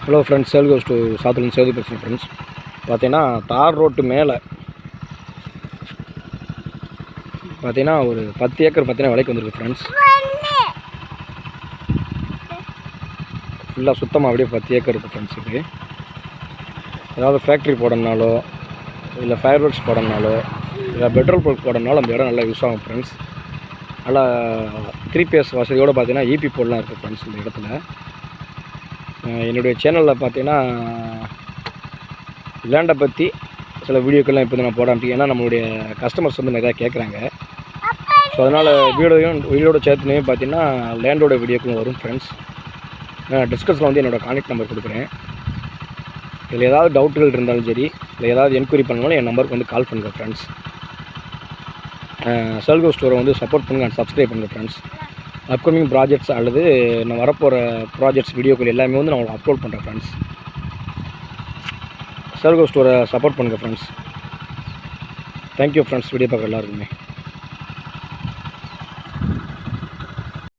Hello friends, சேல் கோஸ் டு சாத்துலேருந்து சேதி பேசுகிறேன் ஃப்ரெண்ட்ஸ். பார்த்தீங்கன்னா தார் ரோட்டு மேலே பார்த்தீங்கன்னா ஒரு 10 ஏக்கர் பார்த்தீங்கன்னா விலைக்கு வந்திருக்கு ஃப்ரெண்ட்ஸ். ஃபுல்லாக சுத்தமாக அப்படியே 10 ஏக்கர் இருக்குது ஃப்ரெண்ட்ஸ். இது ஏதாவது ஃபேக்ட்ரி போடணுனாலோ இல்லை ஃபயர் ஒர்க்ஸ் போடணுனாலோ இல்லை பெட்ரோல் பல்க் போடணுனாலும் அந்த இடம் நல்லா யூஸ் ஆகும் ஃப்ரெண்ட்ஸ். நல்லா 3 பேஸ் வசதியோடு பார்த்தீங்கன்னா ஈபி போடலாம் இருக்குது ஃப்ரெண்ட்ஸ் இந்த இடத்துல. என்னுடைய சேனலில் பார்த்தீங்கன்னா லேண்டை பற்றி சில வீடியோக்கள்லாம் இப்போ நான் போட ஆரம்பிச்சேன். ஏன்னா நம்மளுடைய கஸ்டமர்ஸ் வந்து நிறையா கேட்குறாங்க. ஸோ அதனால் வீடியோட சேர்த்துனே பார்த்தீங்கன்னா லேண்டோட வீடியோக்களும் வரும் ஃப்ரெண்ட்ஸ். டிஸ்கஷனில் வந்து என்னோடய கான்டாக்ட் நம்பர் கொடுக்குறேன். இதில் ஏதாவது டவுட்டுகள் இருந்தாலும் சரி, இல்லை ஏதாவது என்கொயரி பண்ணாலும் என் நம்பருக்கு வந்து கால் பண்ணுங்கள் ஃப்ரெண்ட்ஸ். சேல் கோஸ் ஸ்டோரை வந்து சப்போர்ட் பண்ணுங்கள் அண்ட் சப்ஸ்கிரைப் பண்ணுங்கள் ஃப்ரெண்ட்ஸ். அப்கமிங் ப்ராஜெக்ட்ஸ் அல்லது நான் வரப்போகிற ப்ராஜெக்ட்ஸ் வீடியோக்கள் எல்லாமே வந்து நான் உங்களுக்கு அப்லோட் பண்ணுறேன் ஃப்ரெண்ட்ஸ். சேல் கோஸ் ஸ்டோரை சப்போர்ட் பண்ணுங்கள் ஃப்ரெண்ட்ஸ். தேங்க்யூ ஃப்ரெண்ட்ஸ், வீடியோ பார்க்குற எல்லாருக்குமே.